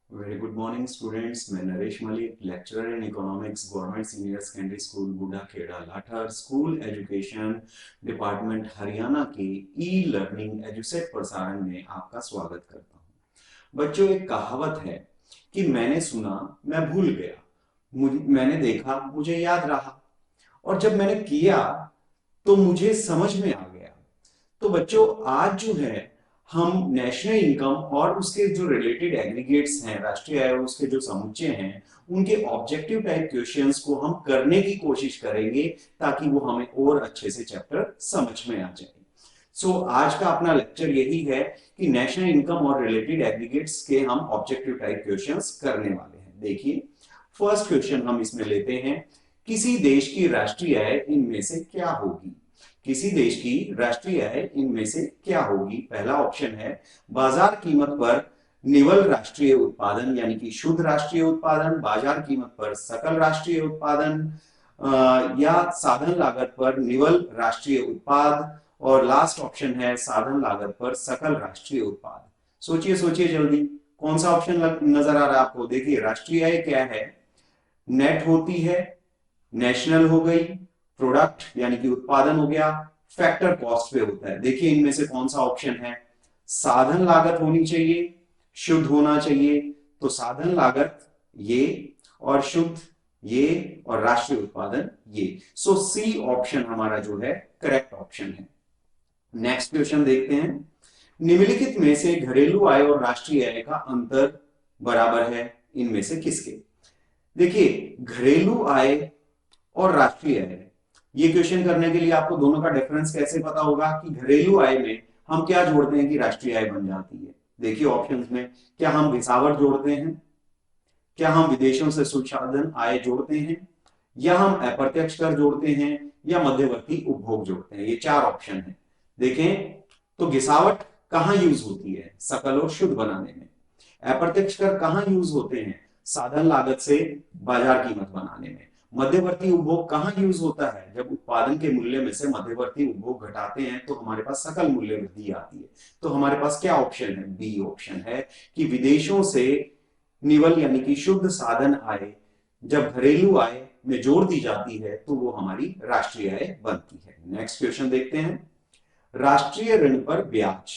Very good morning students. मैं Naresh Malik, lecturer in economics, government senior secondary school Budha Khera Lather, school education department Haryana के E learning Edusat प्रसारण में आपका स्वागत करता हूं। बच्चों, एक कहावत है कि मैंने सुना मैं भूल गया, मैंने देखा मुझे याद रहा, और जब मैंने किया तो मुझे समझ में आ गया। तो बच्चों, आज जो है हम नेशनल इनकम और उसके जो रिलेटेड एग्रीगेट्स हैं, राष्ट्रीय आय और उसके जो समुच्चय हैं, उनके ऑब्जेक्टिव टाइप क्वेश्चंस को हम करने की कोशिश करेंगे ताकि वो हमें और अच्छे से चैप्टर समझ में आ जाए। आज का अपना लेक्चर यही है कि नेशनल इनकम और रिलेटेड एग्रीगेट्स के हम ऑब्जेक्टिव टाइप क्वेश्चंस करने वाले हैं। देखिए, फर्स्ट क्वेश्चन हम इसमें लेते हैं, किसी देश की राष्ट्रीय आय इनमें से क्या होगी। किसी देश की राष्ट्रीय आय इनमें से क्या होगी। पहला ऑप्शन है बाजार कीमत पर निवल राष्ट्रीय उत्पादन यानी कि शुद्ध राष्ट्रीय उत्पादन, बाजार कीमत पर सकल राष्ट्रीय उत्पादन, या साधन लागत पर निवल राष्ट्रीय उत्पाद, और लास्ट ऑप्शन है साधन लागत पर सकल राष्ट्रीय उत्पाद। सोचिए सोचिए जल्दी, कौन सा ऑप्शन नजर आ रहा है आपको। देखिए, राष्ट्रीय आय क्या है, नेट होती है, नेशनल हो गई, प्रोडक्ट यानी कि उत्पादन हो गया, फैक्टर कॉस्ट पे होता है। देखिए, इनमें से कौन सा ऑप्शन है। साधन लागत होनी चाहिए, शुद्ध होना चाहिए, तो साधन लागत ये, और शुद्ध ये, और राष्ट्रीय उत्पादन ये। सी ऑप्शन हमारा जो है करेक्ट ऑप्शन है। नेक्स्ट क्वेश्चन देखते हैं, निम्नलिखित में से घरेलू आय और राष्ट्रीय आय का अंतर बराबर है इनमें से किसके। देखिए, घरेलू आय और राष्ट्रीय आय, ये क्वेश्चन करने के लिए आपको दोनों का डिफरेंस कैसे पता होगा कि घरेलू आय में हम क्या जोड़ते हैं कि राष्ट्रीय आय बन जाती है। देखिए ऑप्शंस में, क्या हम घिसावट जोड़ते हैं, क्या हम विदेशों से संसाधन आय जोड़ते हैं, या हम अप्रत्यक्ष कर जोड़ते हैं, या मध्यवर्ती उपभोग जोड़ते हैं। ये चार ऑप्शन है। देखें तो घिसावट कहां यूज होती है, सकल और शुद्ध बनाने में। अप्रत्यक्ष कर कहां यूज होते हैं, साधन लागत से बाजार कीमत बनाने में। मध्यवर्ती उपभोग कहां यूज होता है, जब उत्पादन के मूल्य में से मध्यवर्ती उपभोग घटाते हैं तो हमारे पास सकल मूल्य वृद्धि आती है। तो हमारे पास क्या ऑप्शन है, बी ऑप्शन है कि विदेशों से निवल यानी कि शुद्ध साधन आय जब घरेलू आय में जोड़ दी जाती है तो वो हमारी राष्ट्रीय आय बनती है। नेक्स्ट क्वेश्चन देखते हैं, राष्ट्रीय ऋण पर ब्याज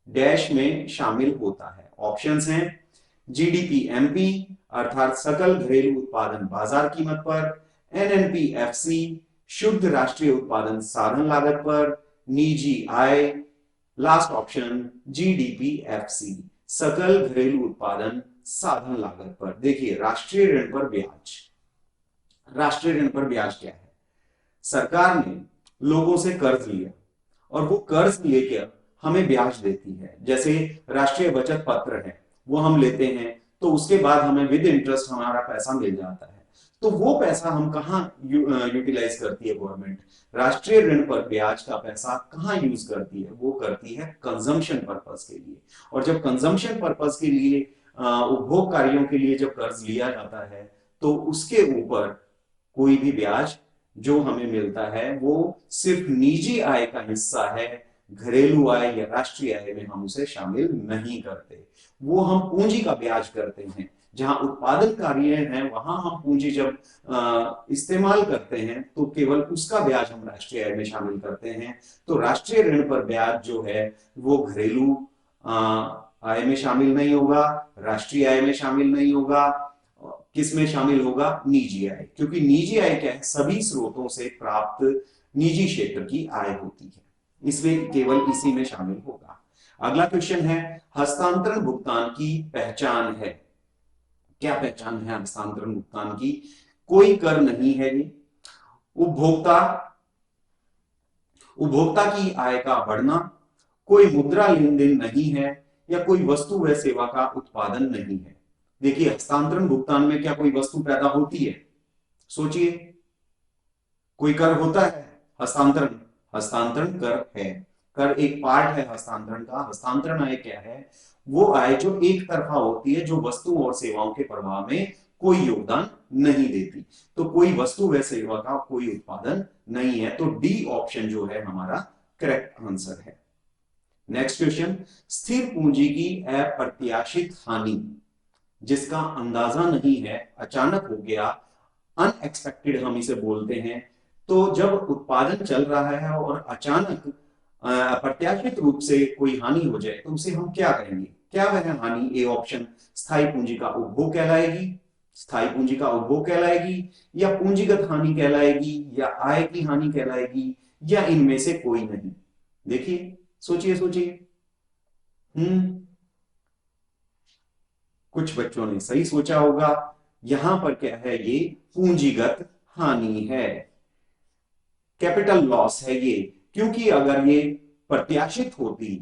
डैश में शामिल होता है। ऑप्शंस हैं जीडीपी एमपी अर्थात सकल घरेलू उत्पादन बाजार कीमत पर, एनएनपीएफसी शुद्ध राष्ट्रीय उत्पादन साधन लागत पर, निजी आय, लास्ट ऑप्शन जीडीपीएफसी सकल घरेलू उत्पादन साधन लागत पर। देखिए, राष्ट्रीय ऋण पर ब्याज, राष्ट्रीय ऋण पर ब्याज क्या है। सरकार ने लोगों से कर्ज लिया और वो कर्ज लेकर हमें ब्याज देती है। जैसे राष्ट्रीय बचत पत्र है, वो हम लेते हैं तो उसके बाद हमें विद इंटरेस्ट हमारा पैसा मिल जाता है। तो वो पैसा हम कहां यूटिलाइज करती है गवर्नमेंट, राष्ट्रीय ऋण पर ब्याज का पैसा कहां यूज करती है, वो करती है कंजम्पशन पर्पस के लिए। और जब कंजम्पशन पर्पस के लिए उपभोग कार्यों के लिए जब कर्ज लिया जाता है तो उसके ऊपर कोई भी ब्याज जो हमें मिलता है वो सिर्फ निजी आय का हिस्सा है, घरेलू आय या राष्ट्रीय आय में हम उसे शामिल नहीं करते। वो हम पूंजी का ब्याज करते हैं। जहां उत्पादन कार्य है वहां हम पूंजी जब इस्तेमाल करते हैं तो केवल उसका ब्याज हम राष्ट्रीय आय में शामिल करते हैं। तो राष्ट्रीय ऋण पर ब्याज जो है वो घरेलू आय में शामिल नहीं होगा, राष्ट्रीय आय में शामिल नहीं होगा। किस में शामिल होगा, निजी आय, क्योंकि निजी आय क्या है, सभी स्रोतों से प्राप्त निजी क्षेत्र की आय होती है, इसलिए केवल इसी में शामिल होगा। अगला क्वेश्चन है, हस्तांतरण भुगतान की पहचान है। क्या पहचान है हस्तांतरण भुगतान की, कोई कर नहीं है ये, उपभोक्ता उपभोक्ता की आय का बढ़ना, कोई मुद्रा लेन देन नहीं है, या कोई वस्तु व सेवा का उत्पादन नहीं है। देखिए, हस्तांतरण भुगतान में क्या कोई वस्तु पैदा होती है, सोचिए, कोई कर होता है हस्तांतरण, हस्तांतरण कर है, कर एक पार्ट है हस्तांतरण का। हस्तांतरण आय क्या है, वो आय जो एक तरफा होती है, जो वस्तु और सेवाओं के प्रवाह में कोई योगदान नहीं देती। तो कोई वस्तु व सेवा का कोई उत्पादन नहीं है, तो डी ऑप्शन जो है हमारा करेक्ट आंसर है। नेक्स्ट क्वेश्चन, स्थिर पूंजी की अप्रत्याशित हानि जिसका अंदाजा नहीं है, अचानक हो गया, अनएक्सपेक्टेड हम इसे बोलते हैं। तो जब उत्पादन चल रहा है और अचानक अप्रत्याशित रूप से कोई हानि हो जाए तो उसे हम क्या कहेंगे? क्या वह हानि? ए ऑप्शन स्थायी पूंजी का उपभोग कहलाएगी, स्थायी पूंजी का उपभोग कहलाएगी, या पूंजीगत हानि कहलाएगी, या आय की हानि कहलाएगी, या इनमें से कोई नहीं? देखिए, सोचिए सोचिए। कुछ बच्चों ने सही सोचा होगा। यहां पर क्या है? ये पूंजीगत हानि है, कैपिटल लॉस है ये। क्योंकि अगर ये प्रत्याशित होती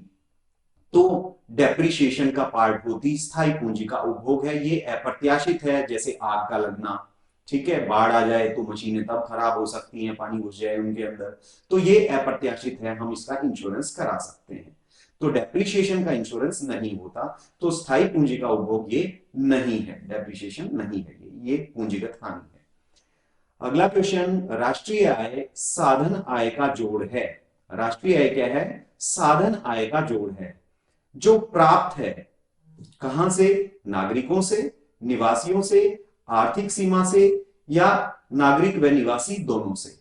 तो डेप्रिसिएशन का पार्ट होती, स्थायी पूंजी का उपभोग है, ये अप्रत्याशित है, जैसे आग का लगना। ठीक है, बाढ़ आ जाए तो मशीनें तब खराब हो सकती हैं, पानी घुस जाए उनके अंदर, तो ये अप्रत्याशित है, हम इसका इंश्योरेंस करा सकते हैं। तो डेप्रिसिएशन का इंश्योरेंस नहीं होता, तो स्थायी पूंजी का उपभोग ये नहीं है, डेप्रिसिएशन नहीं है, ये पूंजीगत हानि है। अगला क्वेश्चन, राष्ट्रीय आय साधन आय का जोड़ है। राष्ट्रीय आय क्या है? साधन आय का जोड़ है, जो प्राप्त है कहां से? नागरिकों से, निवासियों से, आर्थिक सीमा से, या नागरिक व निवासी दोनों से।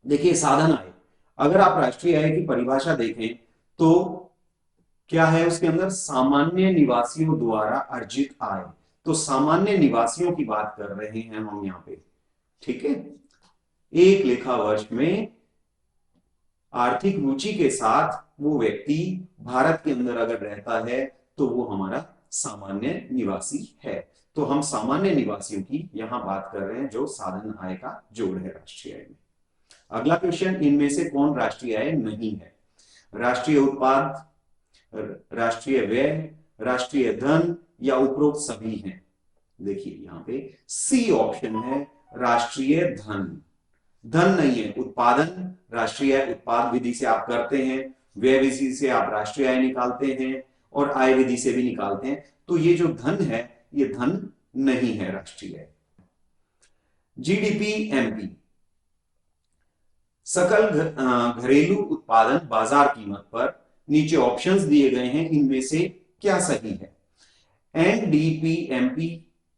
देखिए, साधन आय, अगर आप राष्ट्रीय आय की परिभाषा देखें तो क्या है उसके अंदर? सामान्य निवासियों द्वारा अर्जित आय। तो सामान्य निवासियों की बात कर रहे हैं हम यहां पे। ठीक है, एक लेखा वर्ष में आर्थिक रुचि के साथ वो व्यक्ति भारत के अंदर अगर रहता है तो वो हमारा सामान्य निवासी है। तो हम सामान्य निवासियों की यहां बात कर रहे हैं, जो साधन आय का जोड़ है राष्ट्रीय आय में। अगला क्वेश्चन, इनमें से कौन राष्ट्रीय आय नहीं है? राष्ट्रीय उत्पाद, राष्ट्रीय व्यय, राष्ट्रीय धन, या उपरोक्त सभी हैं? देखिए यहां पे सी ऑप्शन है, राष्ट्रीय धन। धन नहीं है, उत्पादन राष्ट्रीय उत्पाद विधि से आप करते हैं, व्यय विधि से आप राष्ट्रीय आय निकालते हैं, और आय विधि से भी निकालते हैं। तो ये जो धन है, ये धन नहीं है राष्ट्रीय आय। जीडीपी एमपी, सकल घरेलू उत्पादन बाजार कीमत पर। नीचे ऑप्शंस दिए गए हैं, इनमें से क्या सही है? एनडीपीएमपी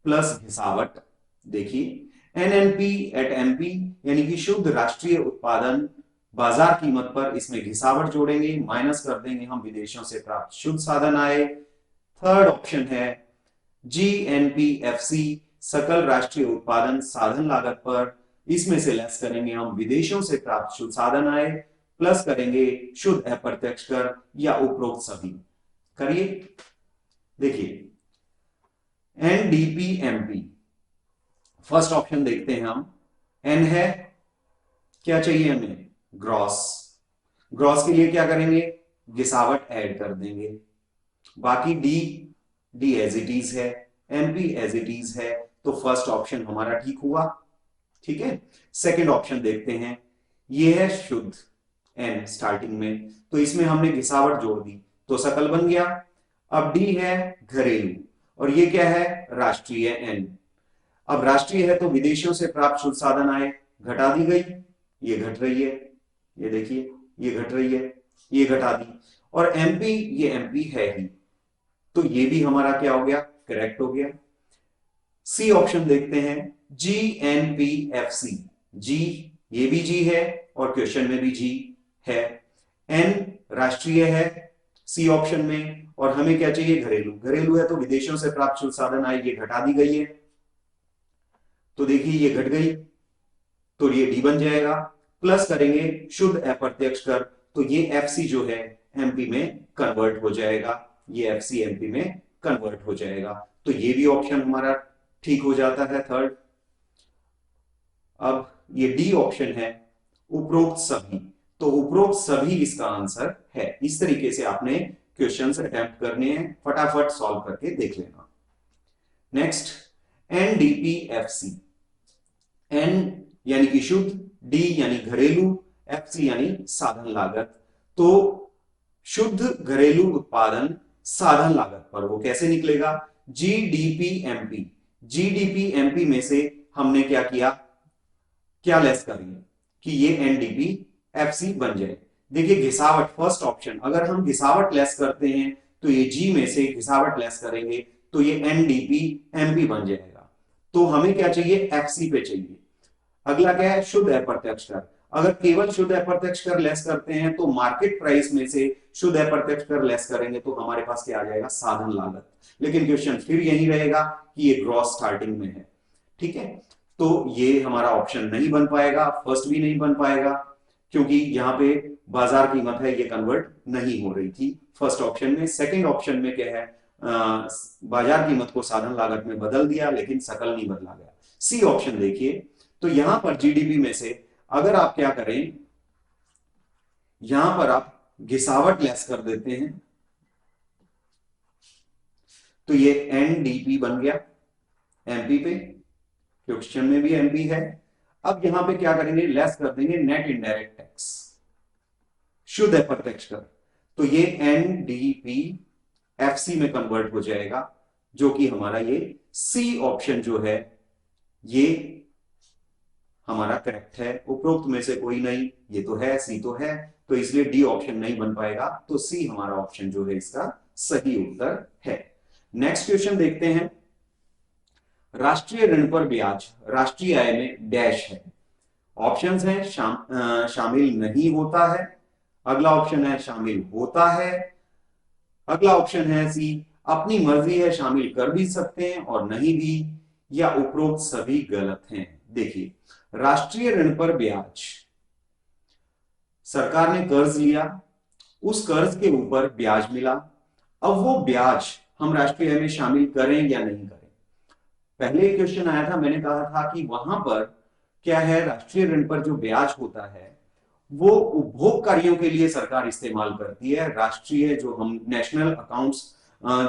प्लस घिसावट। देखिए, एनएनपी एट एमपी यानी कि शुद्ध राष्ट्रीय उत्पादन बाजार कीमत पर, इसमें घिसावट जोड़ेंगे, माइनस कर देंगे हम विदेशों से प्राप्त शुद्ध साधन आय। थर्ड ऑप्शन है जीएनपीएफसी, सकल राष्ट्रीय उत्पादन साधन लागत पर, इसमें से लेस करेंगे हम विदेशों से प्राप्त शुद्ध साधन आय, प्लस करेंगे शुद्ध अप्रत्यक्ष कर, या उपरोक्त सभी। करिए, देखिए एनडीपीएमपी, फर्स्ट ऑप्शन देखते हैं हम। एन है, क्या चाहिए हमें? ग्रॉस। ग्रॉस के लिए क्या करेंगे? गिसावट ऐड कर देंगे। बाकी D, D as it is है, एमपी एज इट इज है, तो फर्स्ट ऑप्शन हमारा ठीक हुआ। ठीक है, सेकंड ऑप्शन देखते हैं। ये है शुद्ध, एन स्टार्टिंग में, तो इसमें हमने घिसावट जोड़ दी तो सकल बन गया। अब डी है घरेलू, और ये क्या है? राष्ट्रीय, एन। अब राष्ट्रीय है तो विदेशियों से प्राप्त शुद्ध साधन आय घटा दी गई, ये घट रही है, ये देखिए ये घट रही है, ये घटा दी। और एमपी, ये एमपी है ही, तो ये भी हमारा क्या हो गया? करेक्ट हो गया। सी ऑप्शन देखते हैं, G N P F C. जी, ये भी जी है, और क्वेश्चन में भी जी है। एन राष्ट्रीय है सी ऑप्शन में, और हमें क्या चाहिए? घरेलू। घरेलू है तो विदेशों से प्राप्त शुद्ध साधन आय ये घटा दी गई है, तो देखिए ये घट गई, तो ये डी बन जाएगा। प्लस करेंगे शुद्ध अप्रत्यक्ष कर, तो ये एफसी जो है एमपी में कन्वर्ट हो जाएगा, ये एफसी एमपी में कन्वर्ट हो जाएगा, तो ये भी ऑप्शन हमारा ठीक हो जाता है, थर्ड। अब ये डी ऑप्शन है, उपरोक्त सभी, तो उपरोक्त सभी इसका आंसर है। इस तरीके से आपने क्वेश्चंस अटेम्प्ट करने हैं, फटाफट सॉल्व करके देख लेना। Next, NDPFC. एन यानी कि शुद्ध, डी यानी घरेलू, एफसी यानी साधन लागत। तो शुद्ध घरेलू उत्पादन साधन लागत पर वो कैसे निकलेगा? जीडीपीएमपी। जीडीपीएमपी में से हमने क्या किया? क्या लेस करेंगे कि ये एनडीपीएफसी बन जाए। देखिए घिसावट, फर्स्ट ऑप्शन, अगर हम घिसावट लेस करते हैं तो ये जी में से घिसावट लेस करेंगे तो ये एनडीपी एमपी बन जाएगा। तो हमें क्या चाहिए, एफसी पे चाहिए। अगला क्या है, शुद्ध अप्रत्यक्ष कर। अगर केवल शुद्ध अप्रत्यक्ष कर लेस करते हैं तो मार्केट प्राइस में से शुद्ध अप्रत्यक्ष कर लेस करेंगे तो हमारे पास क्या आ जाएगा, साधन लागत। लेकिन क्वेश्चन फिर यही रहेगा कि ये ग्रॉस स्टार्टिंग में है, ठीक है। तो ये हमारा ऑप्शन नहीं बन पाएगा, फर्स्ट भी नहीं बन पाएगा, क्योंकि यहां पे बाजार कीमत है, ये कन्वर्ट नहीं हो रही थी फर्स्ट ऑप्शन में। सेकंड ऑप्शन में क्या है, बाजार कीमत को साधन लागत में बदल दिया लेकिन सकल नहीं बदला गया। सी ऑप्शन देखिए, तो यहां पर जीडीपी में से अगर आप क्या करें, यहां पर आप घिसावट लेस कर देते हैं तो ये एनडीपी बन गया एमपी पे, क्वेश्चन में भी एमपी है। अब यहां पे क्या करेंगे, लेस कर देंगे नेट इनडायरेक्ट टैक्स, शुद्ध अप्रत्यक्ष कर, तो ये एनडीपी एफसी में कन्वर्ट हो जाएगा, जो कि हमारा ये सी ऑप्शन जो है ये हमारा करेक्ट है। उपरोक्त में से कोई नहीं, ये तो है, सी तो है, तो इसलिए डी ऑप्शन नहीं बन पाएगा, तो सी हमारा ऑप्शन जो है इसका सही उत्तर है। नेक्स्ट क्वेश्चन देखते हैं, राष्ट्रीय ऋण पर ब्याज राष्ट्रीय आय में डैश है। ऑप्शंस हैं शामिल नहीं होता है, अगला ऑप्शन है शामिल होता है, अगला ऑप्शन है सी अपनी मर्जी है शामिल कर भी सकते हैं और नहीं भी, या उपरोक्त सभी गलत हैं। देखिए, राष्ट्रीय ऋण पर ब्याज, सरकार ने कर्ज लिया, उस कर्ज के ऊपर ब्याज मिला, अब वो ब्याज हम राष्ट्रीय आय में शामिल करें या नहीं करें। पहले क्वेश्चन आया था, मैंने कहा था कि वहां पर क्या है, राष्ट्रीय ऋण पर जो ब्याज होता है वो उपभोग कार्यों के लिए सरकार इस्तेमाल करती है। राष्ट्रीय जो हम नेशनल अकाउंट्स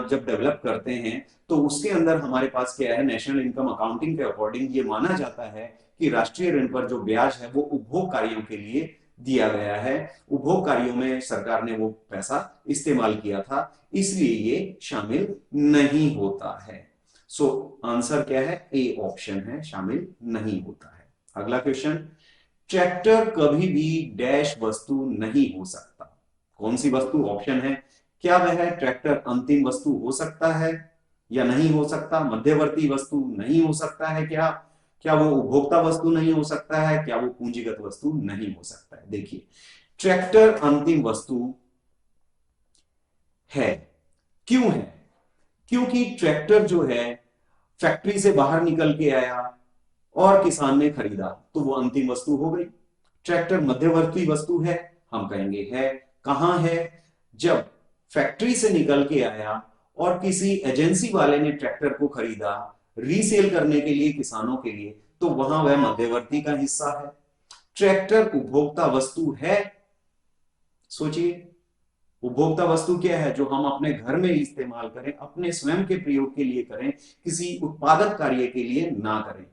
जब डेवलप करते हैं तो उसके अंदर हमारे पास क्या है, नेशनल इनकम अकाउंटिंग के अकॉर्डिंग ये माना जाता है कि राष्ट्रीय ऋण पर जो ब्याज है वो उपभोग कार्यों के लिए दिया गया है, उपभोग कार्यों में सरकार ने वो पैसा इस्तेमाल किया था, इसलिए ये शामिल नहीं होता है। सो आंसर क्या है, ए ऑप्शन है, शामिल नहीं होता है। अगला क्वेश्चन, ट्रैक्टर कभी भी डैश वस्तु नहीं हो सकता। कौन सी वस्तु, ऑप्शन है, क्या वह ट्रैक्टर अंतिम वस्तु हो सकता है या नहीं हो सकता, मध्यवर्ती वस्तु नहीं हो सकता है, क्या वो उपभोक्ता वस्तु नहीं हो सकता है, क्या वो पूंजीगत वस्तु नहीं हो सकता है। देखिए, ट्रैक्टर अंतिम वस्तु है, क्यों है, क्योंकि ट्रैक्टर जो है फैक्ट्री से बाहर निकल के आया और किसान ने खरीदा तो वो अंतिम वस्तु हो गई। ट्रैक्टर मध्यवर्ती वस्तु है, हम कहेंगे है, कहां है, जब फैक्ट्री से निकल के आया और किसी एजेंसी वाले ने ट्रैक्टर को खरीदा रीसेल करने के लिए किसानों के लिए, तो वहां वह मध्यवर्ती का हिस्सा है। ट्रैक्टर उपभोक्ता वस्तु है, सोचिए, उपभोक्ता वस्तु क्या है, जो हम अपने घर में इस्तेमाल करें, अपने स्वयं के प्रयोग के लिए करें, किसी उत्पादक कार्य के लिए ना करें।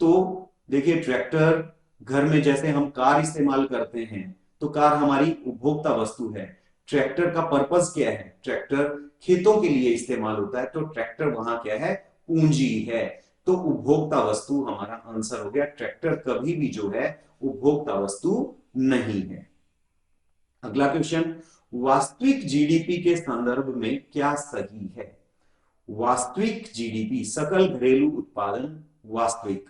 तो देखिए, ट्रैक्टर घर में जैसे हम कार इस्तेमाल करते हैं तो कार हमारी उपभोक्ता वस्तु है। ट्रैक्टर का पर्पस क्या है, ट्रैक्टर खेतों के लिए इस्तेमाल होता है, तो ट्रैक्टर वहां क्या है, पूंजी है। तो उपभोक्ता वस्तु हमारा आंसर हो गया, ट्रैक्टर कभी भी जो है उपभोक्ता वस्तु नहीं है। अगला क्वेश्चन, वास्तविक जीडीपी के संदर्भ में क्या सही है। वास्तविक जीडीपी, सकल घरेलू उत्पादन, वास्तविक,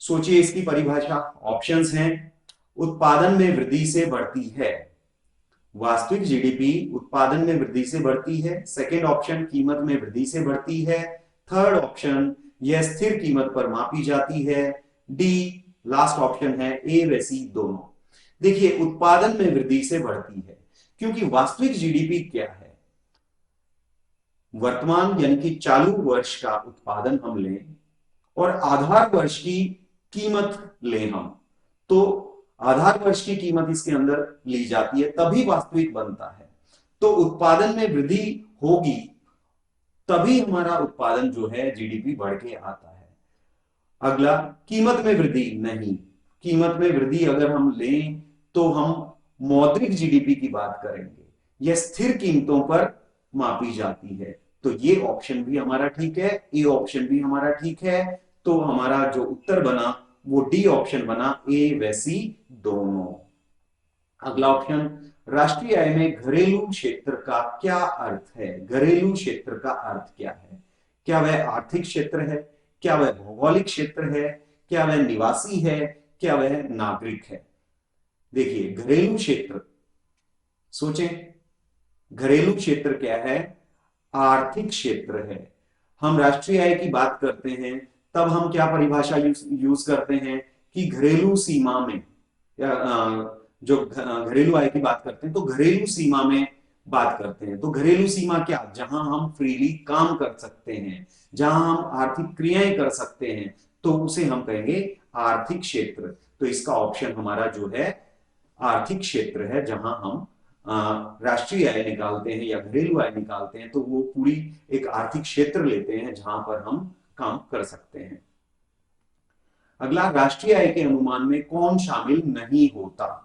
सोचिए इसकी परिभाषा, ऑप्शंस हैं, उत्पादन में वृद्धि से बढ़ती है, वास्तविक जीडीपी उत्पादन में वृद्धि से बढ़ती है। सेकंड ऑप्शन, कीमत में वृद्धि से बढ़ती है। थर्ड ऑप्शन, यह स्थिर कीमत पर मापी जाती है। डी लास्ट ऑप्शन है, ए व सी दोनों। देखिए, उत्पादन में वृद्धि से बढ़ती है, क्योंकि वास्तविक जीडीपी क्या है, वर्तमान यानी कि चालू वर्ष का उत्पादन हम लें और आधार वर्ष की कीमत लें हम, तो आधार वर्ष की कीमत इसके अंदर ली जाती है, तभी वास्तविक बनता है। तो उत्पादन में वृद्धि होगी तभी हमारा उत्पादन जो है जीडीपी बढ़ के आता है। अगला, कीमत में वृद्धि नहीं, कीमत में वृद्धि अगर हम लें तो हम मौद्रिक जीडीपी की बात करेंगे, यह स्थिर कीमतों पर मापी जाती है। तो ये ऑप्शन भी हमारा ठीक है, ए ऑप्शन भी हमारा ठीक है, तो हमारा जो उत्तर बना वो डी ऑप्शन बना, ए व सी दोनों। अगला ऑप्शन, राष्ट्रीय आय में घरेलू क्षेत्र का क्या अर्थ है? घरेलू क्षेत्र का अर्थ क्या है? क्या वह आर्थिक क्षेत्र है? क्या वह भौगोलिक क्षेत्र है? क्या वह निवासी है? क्या वह नागरिक है? देखिए, घरेलू क्षेत्र, सोचें, घरेलू क्षेत्र क्या है? आर्थिक क्षेत्र है। हम राष्ट्रीय आय की बात करते हैं तब हम क्या परिभाषा यूज करते हैं कि घरेलू सीमा में, या जो घरेलू आय की बात करते हैं तो घरेलू सीमा में बात करते हैं। तो घरेलू सीमा क्या? जहां हम फ्रीली काम कर सकते हैं, जहां हम आर्थिक क्रियाएं कर सकते हैं, तो उसे हम कहेंगे आर्थिक क्षेत्र। तो इसका ऑप्शन हमारा जो है आर्थिक क्षेत्र है। जहां हम राष्ट्रीय आय निकालते हैं या घरेलू आय निकालते हैं तो वो पूरी एक आर्थिक क्षेत्र लेते हैं जहां पर हम काम कर सकते हैं। अगला, राष्ट्रीय आय के अनुमान में कौन शामिल नहीं होता?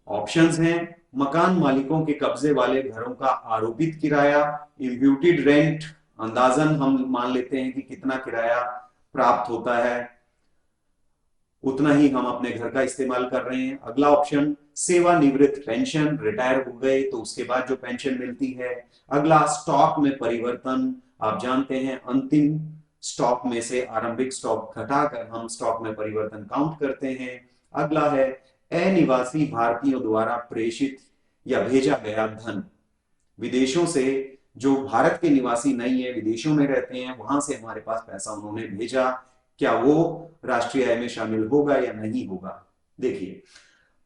ऑप्शंस हैं, मकान मालिकों के कब्जे वाले घरों का आरोपित किराया, इम्प्यूटेड रेंट, अंदाजन हम मान लेते हैं कि कितना किराया प्राप्त होता है, उतना ही हम अपने घर का इस्तेमाल कर रहे हैं। अगला ऑप्शन, सेवानिवृत्त पेंशन, रिटायर हो गए तो उसके बाद जो पेंशन मिलती है। अगला, स्टॉक में परिवर्तन, आप जानते हैं अंतिम स्टॉक में से आरंभिक स्टॉक घटाकर हम स्टॉक में परिवर्तन काउंट करते हैं। अगला है अनिवासी भारतीयों द्वारा प्रेषित या भेजा गया धन, विदेशों से जो भारत के निवासी नहीं है, विदेशों में रहते हैं, वहां से हमारे पास पैसा उन्होंने भेजा, क्या वो राष्ट्रीय आय में शामिल होगा या नहीं होगा? देखिए,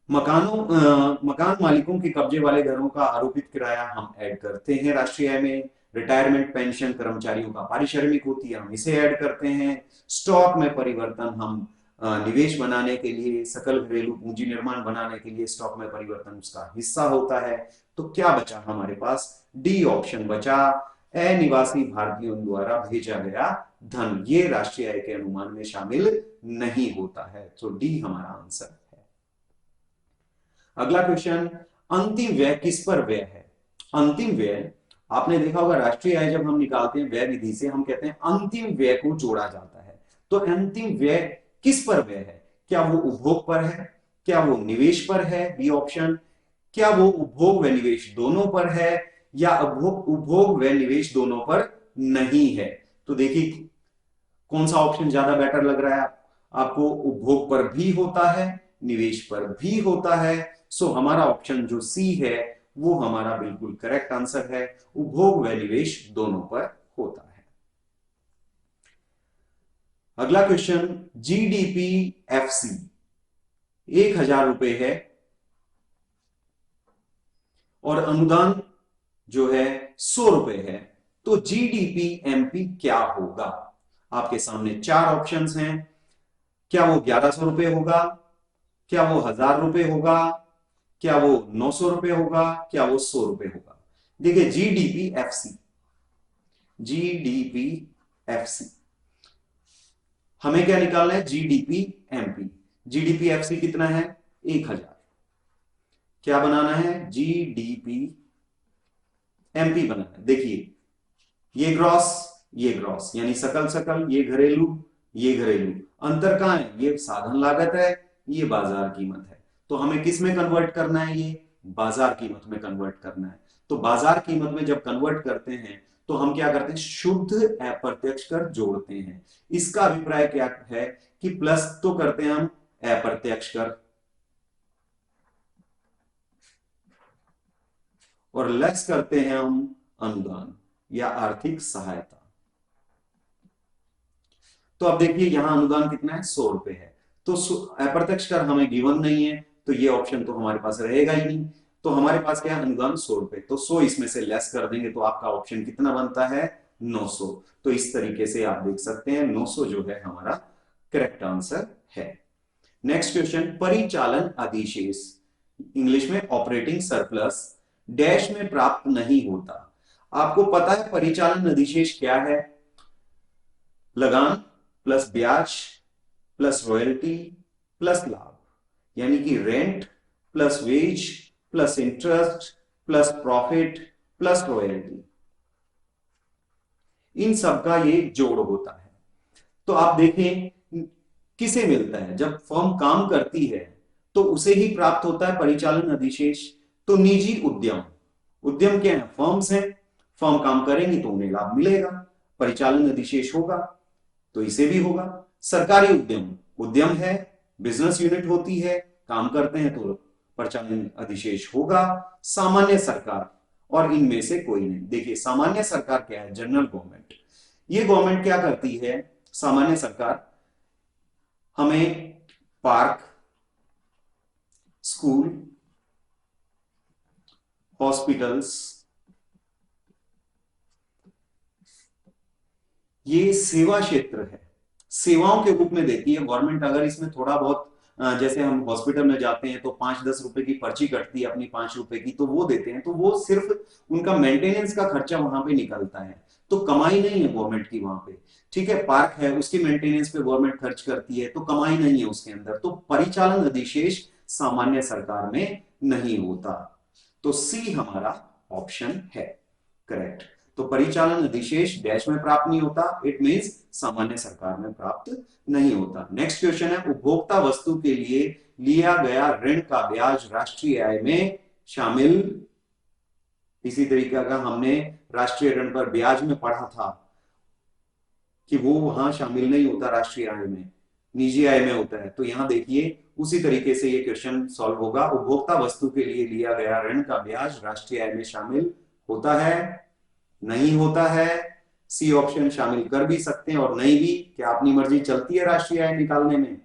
मकान मालिकों के कब्जे वाले घरों का आरोपित किराया हम ऐड करते हैं राष्ट्रीय आय में। रिटायरमेंट पेंशन कर्मचारियों का पारिश्रमिक होती है, हम इसे ऐड करते हैं। स्टॉक में परिवर्तन हम निवेश बनाने के लिए, सकल घरेलू पूंजी निर्माण बनाने के लिए स्टॉक में परिवर्तन उसका हिस्सा होता है। तो क्या बचा हमारे पास? डी ऑप्शन बचा, अनिवासी भारतीयों द्वारा भेजा गया धन, ये राष्ट्रीय आय के अनुमान में शामिल नहीं होता है। तो डी हमारा आंसर है। अगला क्वेश्चन, अंतिम व्यय किस पर व्यय है? अंतिम व्यय, आपने देखा होगा राष्ट्रीय आय जब हम निकालते हैं व्यय विधि से, हम कहते हैं अंतिम व्यय को जोड़ा जाता है। तो अंतिम व्यय किस पर व्यय है? क्या वो उपभोग पर है? क्या वो निवेश पर है? B option. क्या वो उपभोग व निवेश दोनों पर है? या उपभोग व निवेश दोनों पर नहीं है? तो देखिए कौन सा ऑप्शन ज्यादा बेटर लग रहा है आपको? उपभोग पर भी होता है, निवेश पर भी होता है। सो हमारा ऑप्शन जो सी है वो हमारा बिल्कुल करेक्ट आंसर है, उपभोग व निवेश दोनों पर होता है। अगला क्वेश्चन, जीडीपी एफसी 1000 रुपए है और अनुदान जो है 100 रुपए है, तो जीडीपी एमपी क्या होगा? आपके सामने 4 ऑप्शंस हैं। क्या वो 1100 रुपए होगा? क्या वो 1000 रुपए होगा? क्या वो 900 रुपए होगा? क्या वो 100 रुपए होगा? देखिए, जीडीपी एफसी, जीडीपी एफसी हमें क्या निकालना है? GDP MP. जीडीपी एफसी कितना है? 1000। क्या बनाना है? जीडीपी एमपी बनाना है। देखिए, ये ग्रॉस, ये ग्रॉस, यानी सकल सकल, ये घरेलू, ये घरेलू। अंतर कहां है? ये साधन लागत है, ये बाजार कीमत है। तो हमें किस में कन्वर्ट करना है? ये बाजार कीमत में कन्वर्ट करना है। तो बाजार कीमत में जब कन्वर्ट करते हैं तो हम क्या करते हैं? शुद्ध अप्रत्यक्ष कर जोड़ते हैं। इसका अभिप्राय क्या है कि प्लस तो करते हैं हम अप्रत्यक्ष कर और लेस करते हैं हम अनुदान या आर्थिक सहायता। तो अब देखिए यहां अनुदान कितना है? 100 रुपए है। तो अप्रत्यक्ष कर हमें गिवन नहीं है, तो ये ऑप्शन तो हमारे पास रहेगा ही नहीं। तो हमारे पास क्या है? अनुदान 100 रुपए। तो 100 इसमें से लेस कर देंगे तो आपका ऑप्शन कितना बनता है? 900। तो इस तरीके से आप देख सकते हैं 900 जो है हमारा करेक्ट आंसर है। नेक्स्ट क्वेश्चन, परिचालन अधिशेष, इंग्लिश में ऑपरेटिंग सरप्लस, डैश में प्राप्त नहीं होता। आपको पता है परिचालन अधिशेष क्या है? लगान प्लस ब्याज प्लस रॉयल्टी प्लस लाभ, यानी कि rent plus wage plus interest plus profit plus royalty, इन सब का ये जोड़ होता है। तो आप देखें किसे मिलता है? जब फर्म काम करती है तो उसे ही प्राप्त होता है परिचालन अधिशेष। तो निजी उद्यम, उद्यम क्या है? फर्म्स हैं, फर्म काम करेंगी तो उन्हें लाभ मिलेगा, परिचालन अधिशेष होगा तो इसे भी होगा। सरकारी उद्यम, उद्यम है, बिजनेस यूनिट होती है, काम करते हैं तो परिचालन अधिशेष होगा। सामान्य सरकार, और इनमें से कोई नहीं। देखिए सामान्य सरकार क्या है? General government. ये गवर्नमेंट क्या करती है? सामान्य सरकार हमें पार्क, स्कूल, हॉस्पिटल्स, ये सेवा क्षेत्र है, सेवाओं के रूप में देती है गवर्नमेंट। अगर इसमें थोड़ा बहुत जैसे हम हॉस्पिटल में जाते हैं तो 5-10 रुपए की पर्ची कटती है अपनी, 5 रुपए की, तो वो देते हैं, तो वो सिर्फ उनका मेंटेनेंस का खर्चा वहां पे निकलता है, तो कमाई नहीं है गवर्नमेंट की वहां पे। ठीक है, पार्क है, उसकी मेंटेनेंस पे गवर्नमेंट खर्च करती है, तो कमाई नहीं है उसके अंदर, तो परिचालन अधिशेष सामान्य सरकार में नहीं होता। तो सी हमारा ऑप्शन है करेक्ट। तो परिचालन अधिशेष डैश में प्राप्त नहीं होता, इट मींस सामान्य सरकार में प्राप्त नहीं होता। नेक्स्ट क्वेश्चन है, उपभोक्ता वस्तु के लिए लिया गया ऋण का ब्याज राष्ट्रीय आय में शामिल। इसी तरीके का हमने राष्ट्रीय ऋण पर ब्याज में पढ़ा था कि वो वहां शामिल नहीं होता, राष्ट्रीय आय में, निजी आय में होता है। तो यहां देखिए उसी तरीके से ये क्वेश्चन सॉल्व होगा। उपभोक्ता वस्तु के लिए लिया गया ऋण का ब्याज राष्ट्रीय आय में शामिल होता है, नहीं होता है? सी ऑप्शन शामिल कर भी सकते हैं और नहीं भी, क्या अपनी मर्जी चलती है राष्ट्रीय आय निकालने में?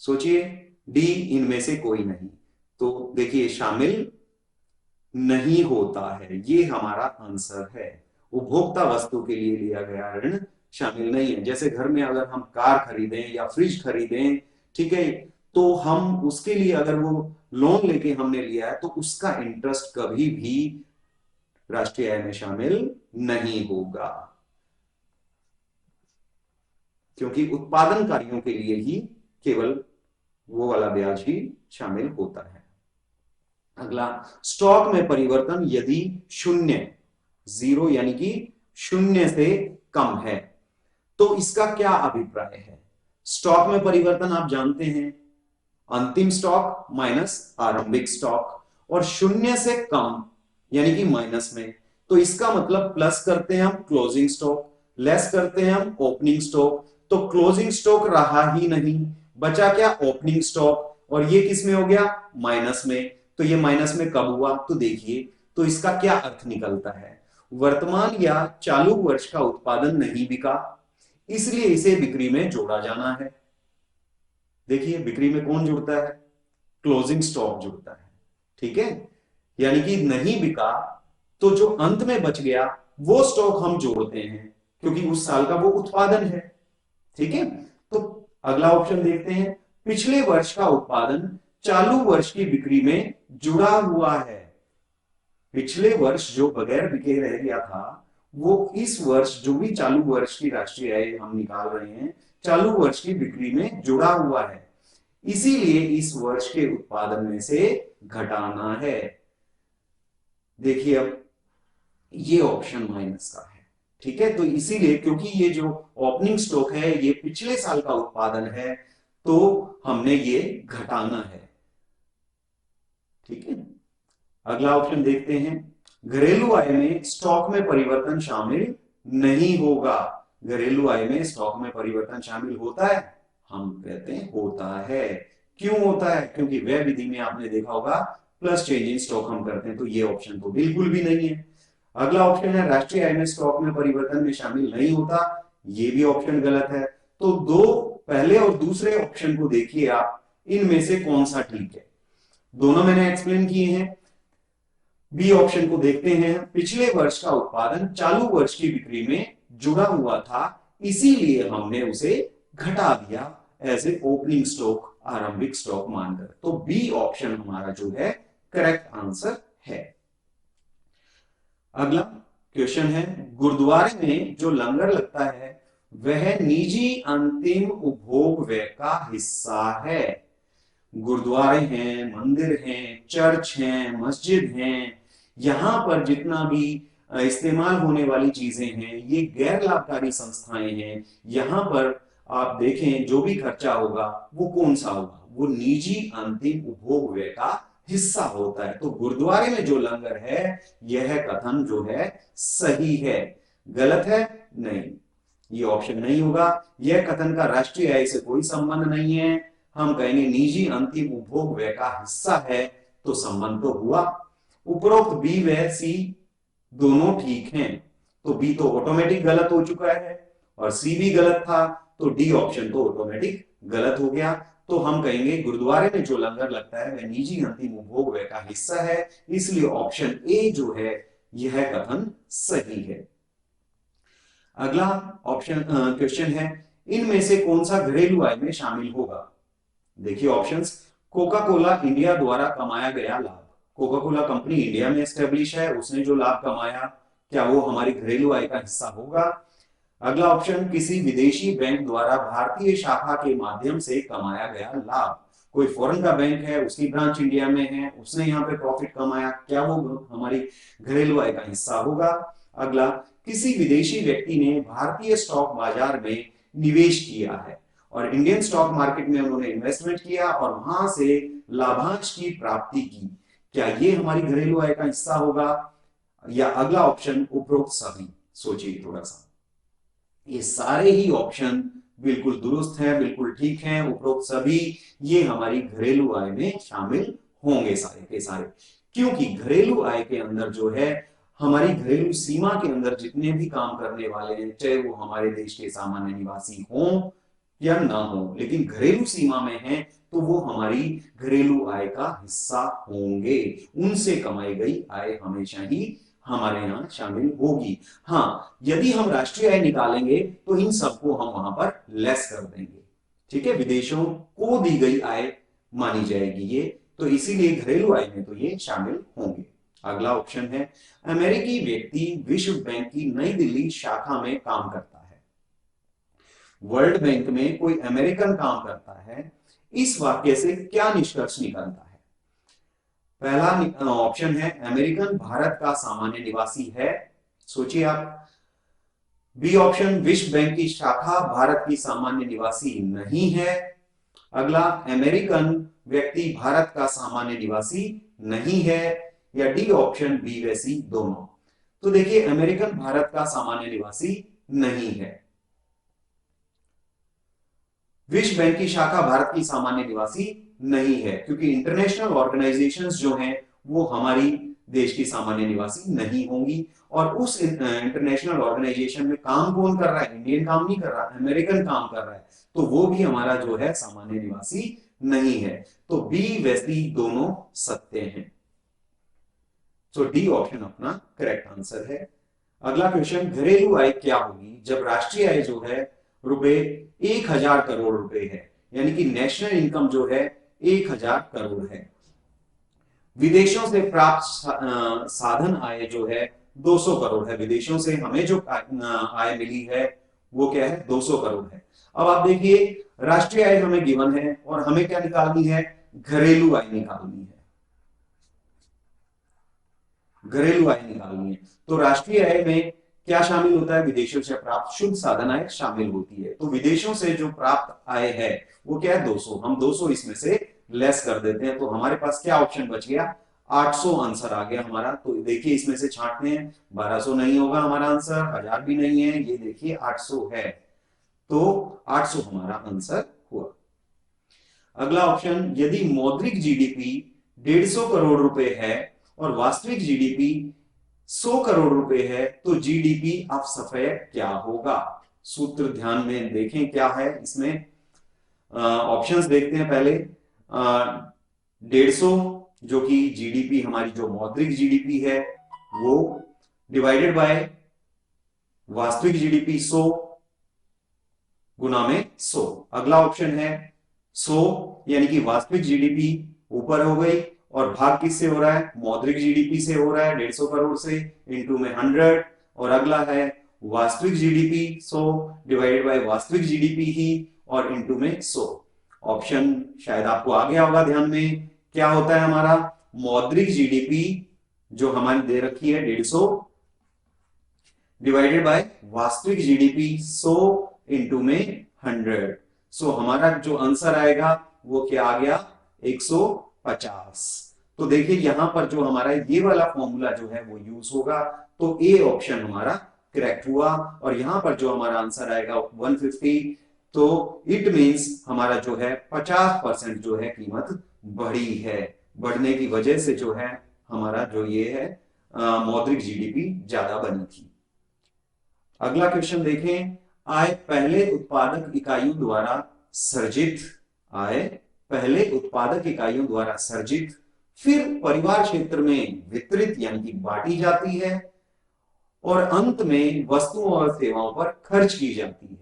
सोचिए, डी इनमें से कोई नहीं। तो देखिए शामिल नहीं होता है, ये हमारा आंसर है। उपभोक्ता वस्तु के लिए लिया गया ऋण शामिल नहीं है। जैसे घर में अगर हम कार खरीदें या फ्रिज खरीदें, ठीक है, तो हम उसके लिए अगर वो लोन लेके हमने लिया है तो उसका इंटरेस्ट कभी भी राष्ट्रीय आय में शामिल नहीं होगा, क्योंकि उत्पादन कार्यों के लिए ही केवल वो वाला ब्याज ही शामिल होता है। अगला, स्टॉक में परिवर्तन यदि शून्य, जीरो यानी कि शून्य से कम है, तो इसका क्या अभिप्राय है? स्टॉक में परिवर्तन आप जानते हैं, अंतिम स्टॉक माइनस आरंभिक स्टॉक, और शून्य से कम यानी कि माइनस में, तो इसका मतलब प्लस करते हैं हम क्लोजिंग स्टॉक, लेस करते हैं हम ओपनिंग स्टॉक, तो क्लोजिंग स्टॉक रहा ही नहीं, बचा क्या? ओपनिंग स्टॉक, और ये किस में हो गया? माइनस में। तो ये माइनस में कब हुआ? तो देखिए, तो इसका क्या अर्थ निकलता है? वर्तमान या चालू वर्ष का उत्पादन नहीं बिका, इसलिए इसे बिक्री में जोड़ा जाना है। देखिए बिक्री में कौन जुड़ता है? क्लोजिंग स्टॉक जुड़ता है, ठीक है, यानी कि नहीं बिका तो जो अंत में बच गया वो स्टॉक हम जोड़ते हैं, क्योंकि उस साल का वो उत्पादन है, ठीक है। तो अगला ऑप्शन देखते हैं, पिछले वर्ष का उत्पादन चालू वर्ष की बिक्री में जुड़ा हुआ है। पिछले वर्ष जो बगैर बिके रह गया था, वो इस वर्ष जो भी चालू वर्ष की राष्ट्रीय आय हम निकाल रहे हैं, चालू वर्ष की बिक्री में जुड़ा हुआ है, इसीलिए इस वर्ष के उत्पादन में से घटाना है। देखिए अब ये ऑप्शन माइनस का है, ठीक है, तो इसीलिए क्योंकि ये जो ओपनिंग स्टॉक है ये पिछले साल का उत्पादन है, तो हमने ये घटाना है, ठीक है। अगला ऑप्शन देखते हैं, घरेलू आय में स्टॉक में परिवर्तन शामिल नहीं होगा। घरेलू आय में स्टॉक में परिवर्तन शामिल होता है? हम कहते हैं होता है। क्यों होता है? क्योंकि व्यय विधि में आपने देखा होगा प्लस चेंज इन स्टॉक हम करते हैं, तो ये ऑप्शन तो बिल्कुल भी नहीं है। अगला ऑप्शन है राष्ट्रीय आय में स्टॉक में परिवर्तन में शामिल नहीं होता, ये भी ऑप्शन गलत है। तो दो पहले और दूसरे ऑप्शन को देखिए आप, इनमें से कौन सा ठीक है? दोनों मैंने एक्सप्लेन किए हैं। बी ऑप्शन को देखते हैं, पिछले वर्ष का उत्पादन चालू वर्ष की बिक्री में जुड़ा हुआ था, इसीलिए हमने उसे घटा दिया एज ए ओपनिंग स्टॉक, आरंभिक स्टॉक मानकर। तो बी ऑप्शन हमारा जो है करेक्ट आंसर है। अगला क्वेश्चन है, गुरुद्वारे में जो लंगर लगता है वह निजी अंतिम उपभोग व्यय का हिस्सा है। गुरुद्वारे हैं, मंदिर हैं, चर्च हैं, मस्जिद हैं, यहां पर जितना भी इस्तेमाल होने वाली चीजें हैं, ये गैर लाभकारी संस्थाएं हैं। यहां पर आप देखें जो भी खर्चा होगा वो कौन सा होगा? वो निजी अंतिम उपभोग व्यय का हिस्सा होता है। तो गुरुद्वारे में जो लंगर है, यह कथन जो है सही है। गलत है? नहीं, ये ऑप्शन नहीं होगा। यह कथन का राष्ट्रीय आय से कोई संबंध नहीं है। हम कहेंगे निजी अंतिम उपभोग व्यय का हिस्सा है, तो संबंध तो हुआ। उपरोक्त बी व सी दोनों ठीक हैं, तो बी तो ऑटोमेटिक गलत हो चुका है और सी भी गलत था, तो डी ऑप्शन तो ऑटोमेटिक गलत हो गया। तो हम कहेंगे गुरुद्वारे में जो लंगर लगता है वह निजी अंतिम उपभोग व्यय का हिस्सा है, इसलिए ऑप्शन ए जो है यह कथन सही है। अगला ऑप्शन क्वेश्चन है, इनमें से कौन सा घरेलू आय में शामिल होगा? देखिए ऑप्शंस। कोका कोला इंडिया द्वारा कमाया गया लाभ। कोका कोला कंपनी इंडिया में एस्टेब्लिश है, उसने जो लाभ कमाया, क्या वो हमारी घरेलू आय का हिस्सा होगा? अगला ऑप्शन, किसी विदेशी बैंक द्वारा भारतीय शाखा के माध्यम से कमाया गया लाभ। कोई फॉरेन का बैंक है, उसकी ब्रांच इंडिया में है, उसने यहाँ पे प्रॉफिट कमाया, क्या वो हमारी घरेलू आय का हिस्सा होगा? अगला, किसी विदेशी व्यक्ति ने भारतीय स्टॉक बाजार में निवेश किया है और इंडियन स्टॉक मार्केट में उन्होंने इन्वेस्टमेंट किया और वहां से लाभांश की प्राप्ति की, क्या ये हमारी घरेलू आय का हिस्सा होगा? या अगला ऑप्शन उपरोक्त सभी? सोचिए थोड़ा सा। ये सारे ही ऑप्शन बिल्कुल दुरुस्त हैं, बिल्कुल ठीक हैं। उपरोक्त सभी ये हमारी घरेलू आय में शामिल होंगे सारे के सारे, क्योंकि घरेलू आय के अंदर जो है हमारी घरेलू सीमा के अंदर जितने भी काम करने वाले हैं, चाहे वो हमारे देश के सामान्य निवासी हों या ना हो, लेकिन घरेलू सीमा में हैं तो वो हमारी घरेलू आय का हिस्सा होंगे। उनसे कमाई गई आय हमेशा ही हमारे यहां शामिल होगी। हाँ, यदि हम राष्ट्रीय आय निकालेंगे तो इन सबको हम वहां पर लेस कर देंगे, ठीक है, विदेशों को दी गई आय मानी जाएगी ये, तो इसीलिए घरेलू आय में तो ये शामिल होंगे। अगला ऑप्शन है, अमेरिकी व्यक्ति विश्व बैंक की नई दिल्ली शाखा में काम करता है। वर्ल्ड बैंक में कोई अमेरिकन काम करता है, इस वाक्य से क्या निष्कर्ष निकलता है? पहला ऑप्शन है, अमेरिकन भारत का सामान्य निवासी है। सोचिए आप। बी ऑप्शन, विश्व बैंक की शाखा भारत की सामान्य निवासी नहीं है। अगला, अमेरिकन व्यक्ति भारत का सामान्य निवासी नहीं है। या डी ऑप्शन बी व सी दोनों? तो देखिए, अमेरिकन भारत का सामान्य निवासी नहीं है, विश्व बैंक की शाखा भारत की सामान्य निवासी नहीं है, क्योंकि इंटरनेशनल ऑर्गेनाइजेशंस जो हैं वो हमारी देश की सामान्य निवासी नहीं होंगी। और उस इंटरनेशनल ऑर्गेनाइजेशन में काम कौन कर रहा है? इंडियन काम नहीं कर रहा, अमेरिकन काम कर रहा है, तो वो भी हमारा जो है सामान्य निवासी नहीं है। तो बी व सी दोनों सत्य हैं। तो डी ऑप्शन अपना करेक्ट आंसर है। अगला क्वेश्चन, घरेलू आय क्या होगी जब राष्ट्रीय आय जो है रुपए 1000 करोड़ रुपए है, यानी कि नेशनल इनकम जो है 1000 करोड़ है। विदेशों से प्राप्त साधन आय जो है 200 करोड़ है। विदेशों से हमें जो आय मिली है वो क्या है? 200 करोड़ है। अब आप देखिए, राष्ट्रीय आय हमें गिवन है और हमें क्या निकालनी है? घरेलू आय निकालनी है। घरेलू आय निकालनी है, तो राष्ट्रीय आय में क्या शामिल होता है? विदेशों से प्राप्त शुद्ध साधन आय शामिल होती है। तो विदेशों से जो प्राप्त आय है वो क्या है? 200। हम 200 इसमें से लेस कर देते हैं, तो हमारे पास क्या ऑप्शन बच गया? 800 आंसर आ गया हमारा। तो देखिए इसमें से छांटते हैं, 1200 नहीं होगा हमारा आंसर, 1000 भी नहीं है, ये देखिए 800 है, तो 800 हमारा आंसर हुआ। अगला ऑप्शन, यदि मौद्रिक जीडीपी 150 करोड़ रुपए है और वास्तविक जीडीपी 100 करोड़ रुपए है, तो जीडीपी अपसफय क्या होगा? सूत्र ध्यान में देखें क्या है इसमें। ऑप्शंस देखते हैं पहले। 150 जो कि जीडीपी हमारी जो मौद्रिक जीडीपी है वो, डिवाइडेड बाय वास्तविक जीडीपी 100 गुना में 100। अगला ऑप्शन है 100 यानी कि वास्तविक जीडीपी ऊपर हो गई और भाग किससे हो रहा है? मौद्रिक जीडीपी से हो रहा है, 150 करोड़ से, इंटू में 100। और अगला है वास्तविक जीडीपी 100 डिवाइडेड बाय वास्तविक जीडीपी ही और इंटू में 100। ऑप्शन शायद आपको आ गया होगा ध्यान में। क्या होता है हमारा? मौद्रिक जीडीपी जो हमारी दे रखी है 150 डिवाइडेड बाय वास्तविक जीडीपी 100 इंटू में 100। सो हमारा जो आंसर आएगा वो क्या आ गया? 150। तो देखिए यहां पर जो हमारा ये वाला फॉर्मूला जो है वो यूज होगा, तो ए ऑप्शन हमारा करेक्ट हुआ। और यहां पर जो हमारा आंसर आएगा 150, तो इट मींस हमारा जो है 50% जो है कीमत बढ़ी है। बढ़ने की वजह से जो है हमारा जो ये है मौद्रिक जीडीपी ज्यादा बनी थी। अगला क्वेश्चन देखें, आय पहले उत्पादक इकाइयों द्वारा सर्जित, आय पहले उत्पादक इकाइयों द्वारा सर्जित, फिर परिवार क्षेत्र में वितरित यानी कि बांटी जाती है, और अंत में वस्तुओं और सेवाओं पर खर्च की जाती है।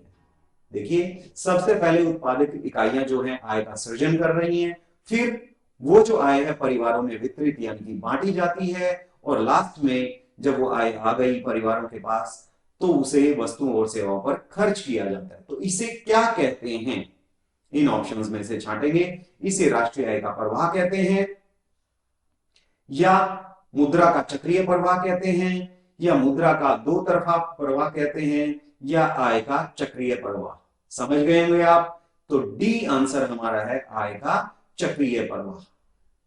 देखिए सबसे पहले उत्पादक इकाइयां जो हैं आय का सृजन कर रही हैं, फिर वो जो आय है परिवारों में वितरित यानी कि बांटी जाती है, और लास्ट में जब वो आय आ गई परिवारों के पास तो उसे वस्तुओं और सेवाओं पर खर्च किया जाता है। तो इसे क्या कहते हैं, इन ऑप्शंस में से छांटेंगे। इसे राष्ट्रीय आय का प्रवाह कहते हैं, या मुद्रा का चक्रीय प्रवाह कहते हैं, या मुद्रा का दो तरफा प्रवाह कहते हैं, या आय का चक्रीय प्रवाह। समझ गए होंगे आप। तो डी आंसर हमारा है आय का चक्रीय प्रवाह।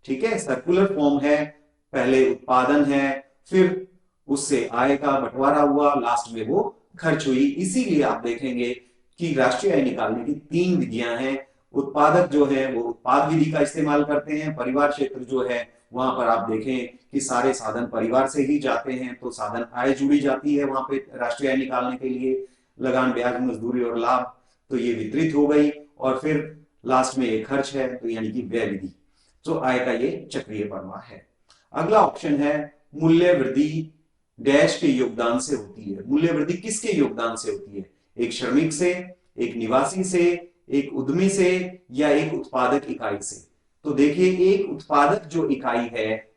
ठीक है, सर्कुलर फॉर्म है, पहले उत्पादन है, फिर उससे आय का बंटवारा हुआ, लास्ट में वो खर्च हुई। इसीलिए आप देखेंगे कि राष्ट्रीय आय निकालने की 3 विधियां हैं। उत्पादक जो है वो उत्पाद विधि का इस्तेमाल करते हैं, परिवार क्षेत्र जो है वहां पर आप देखें कि सारे साधन परिवार से ही जाते हैं, तो साधन आय जुड़ी जाती है वहां पे राष्ट्रीय आय निकालने के लिए, लगान ब्याज मजदूरी और लाभ, तो ये वितरित हो गई, और फिर लास्ट में ये खर्च है, तो यानी कि व्यय विधि। तो आय का ये चक्रीय प्रवाह है। अगला ऑप्शन है मूल्य वृद्धि डैश के योगदान से होती है। मूल्य वृद्धि किसके योगदान से होती है, एक श्रमिक से, एक निवासी से, एक उद्यमी से, या एक उत्पादक इकाई से। तो देखिए एक उत्पादक जो इकाई है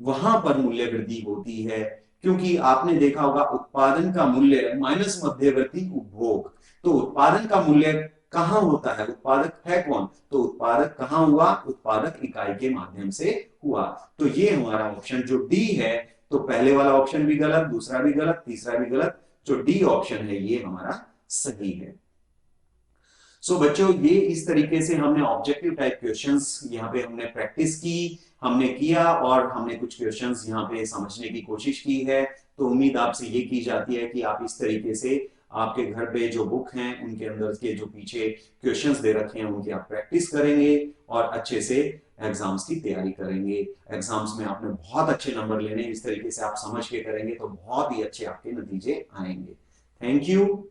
वहां पर मूल्य वृद्धि होती है, क्योंकि आपने देखा होगा उत्पादन का मूल्य माइनस मध्यवर्ती उपभोग। तो उत्पादन का मूल्य कहां होता है, उत्पादक है कौन, तो उत्पादक कहां हुआ, उत्पादक इकाई के माध्यम से हुआ। तो ये हमारा ऑप्शन जो डी है, तो पहले वाला ऑप्शन भी गलत, दूसरा भी गलत, तीसरा भी गलत, जो डी ऑप्शन है ये हमारा सही है। सो बच्चों ये इस तरीके से हमने ऑब्जेक्टिव टाइप क्वेश्चंस यहाँ पे हमने प्रैक्टिस की, हमने किया, और हमने कुछ क्वेश्चंस यहाँ पे समझने की कोशिश की है। तो उम्मीद आपसे ये की जाती है कि आप इस तरीके से आपके घर पे जो बुक हैं उनके अंदर के जो पीछे क्वेश्चंस दे रखे हैं उनकी आप प्रैक्टिस करेंगे, और अच्छे से एग्जाम्स की तैयारी करेंगे। एग्जाम्स में आपने बहुत अच्छे नंबर लेने, इस तरीके से आप समझ के करेंगे तो बहुत ही अच्छे आपके नतीजे आएंगे। Thank you.